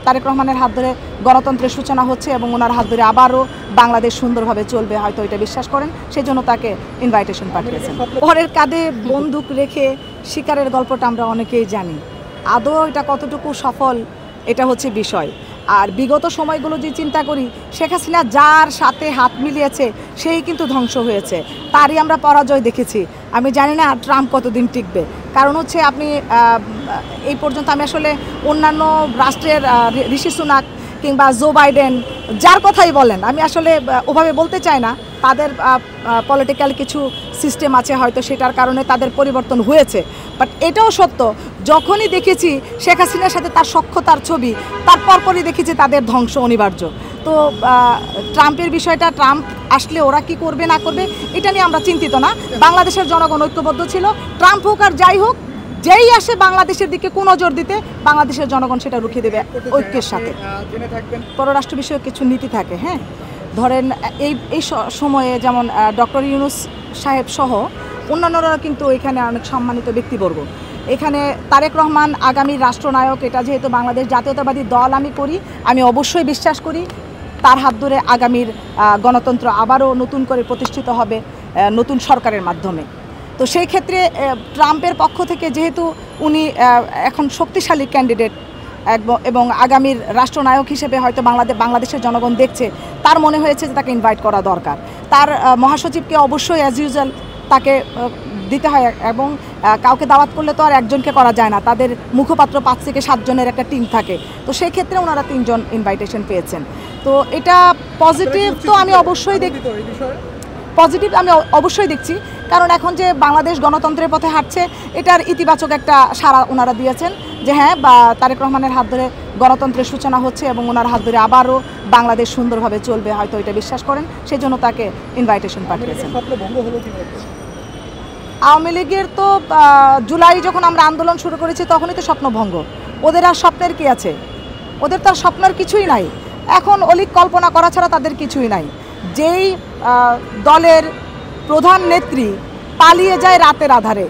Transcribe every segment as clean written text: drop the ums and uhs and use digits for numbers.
তারেক রহমানের হাত ধরে গণতন্ত্রের সূচনা হচ্ছে এবং ওনার হাত ধরে আবারও বাংলাদেশ সুন্দরভাবে চলবে, হয়তো এটা বিশ্বাস করেন, সেই জন্য তাকে ইনভাইটেশন পাঠিয়েছেন। পরের কাঁধে বন্দুক রেখে শিকারের গল্পটা আমরা অনেকেই জানি, আদৌ এটা কতটুকু সফল এটা হচ্ছে বিষয়। আর বিগত সময়গুলো যে চিন্তা করি, শেখ হাসিনা যার সাথে হাত মিলিয়েছে সেই কিন্তু ধ্বংস হয়েছে, তারই আমরা পরাজয় দেখেছি। আমি জানি না ট্রাম্প কতদিন টিকবে, কারণ হচ্ছে আপনি এই পর্যন্ত আমি আসলে অন্যান্য রাষ্ট্রের ঋষি সুনাক কিংবা জো বাইডেন যার কথাই বলেন, আমি আসলে ওভাবে বলতে চাই না, তাদের পলিটিক্যাল কিছু সিস্টেম আছে, হয়তো সেটার কারণে তাদের পরিবর্তন হয়েছে। বাট এটাও সত্য, যখনই দেখেছি শেখ হাসিনার সাথে তার সখ্যতার ছবি, তার পরপরই দেখেছি তাদের ধ্বংস অনিবার্য। তো ট্রাম্পের বিষয়টা, ট্রাম্প আসলে ওরা কি করবে না করবে এটা নিয়ে আমরা চিন্তিত না। বাংলাদেশের জনগণ ঐক্যবদ্ধ ছিল, ট্রাম্প হোক আর যাই হোক, যেই আসে বাংলাদেশের দিকে কোন নজর দিতে, বাংলাদেশের জনগণ সেটা রুখে দেবে ঐক্যের সাথে। পররাষ্ট্র বিষয়ে কিছু নীতি থাকে, হ্যাঁ, ধরেন এই সময়ে যেমন ডক্টর ইউনূস সাহেব সহ অন্যান্যরা কিন্তু এখানে অনেক সম্মানিত ব্যক্তিবর্গ। এখানে তারেক রহমান আগামী রাষ্ট্রনায়ক, এটা যেহেতু বাংলাদেশ জাতীয়তাবাদী দল আমি করি, আমি অবশ্যই বিশ্বাস করি তার হাত ধরে আগামীর গণতন্ত্র আবারও নতুন করে প্রতিষ্ঠিত হবে নতুন সরকারের মাধ্যমে। তো সেই ক্ষেত্রে ট্রাম্পের পক্ষ থেকে যেহেতু উনি এখন শক্তিশালী ক্যান্ডিডেট এবং আগামীর রাষ্ট্রনায়ক হিসেবে হয়তো বাংলাদেশের জনগণ দেখছে, তার মনে হয়েছে যে তাকে ইনভাইট করা দরকার। তার মহাসচিবকে অবশ্যই অ্যাজ ইউজুয়াল তাকে দিতে হয়, এবং কাউকে দাওয়াত করলে তো আর একজনকে করা যায় না, তাদের মুখপাত্র 5 থেকে 7 জনের একটা টিম থাকে। তো সেই ক্ষেত্রে ওনারা 3 জন ইনভাইটেশন পেয়েছেন। তো এটা পজিটিভ, তো আমি অবশ্যই অবশ্যই দেখছি, কারণ এখন যে বাংলাদেশ গণতন্ত্রের পথে হাঁটছে, এটার ইতিবাচক একটা সাড়া ওনারা দিয়েছেন যে হ্যাঁ, তারেক রহমানের হাত ধরে গণতন্ত্রের সূচনা হচ্ছে এবং ওনার হাত ধরে আবারও বাংলাদেশ সুন্দরভাবে চলবে, হয়তো এটা বিশ্বাস করেন, সেই জন্য তাকে ইনভাইটেশন পাঠিয়েছেন। আওয়ামী লীগের তো জুলাই যখন আমরা আন্দোলন শুরু করেছি তখনই তো স্বপ্নভঙ্গ, ওদের আর স্বপ্নের কি আছে, ওদের তো আর স্বপ্নের কিছুই নাই, এখন অলিক কল্পনা করা ছাড়া তাদের কিছুই নাই। যেই দলের প্রধান নেত্রী পালিয়ে যায় রাতের আধারে,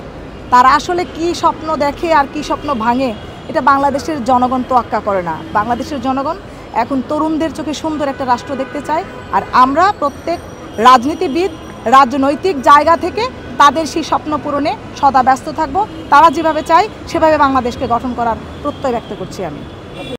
তারা আসলে কি স্বপ্ন দেখে আর কি স্বপ্ন ভাঙে, এটা বাংলাদেশের জনগণ তোয়াক্কা করে না। বাংলাদেশের জনগণ এখন তরুণদের চোখে সুন্দর একটা রাষ্ট্র দেখতে চায়, আর আমরা প্রত্যেক রাজনীতিবিদ রাজনৈতিক জায়গা থেকে তাদের সেই স্বপ্ন পূরণে সদা ব্যস্ত থাকব। তারা যেভাবে চায় সেভাবে বাংলাদেশকে গঠন করার প্রত্যয় ব্যক্ত করছি আমি।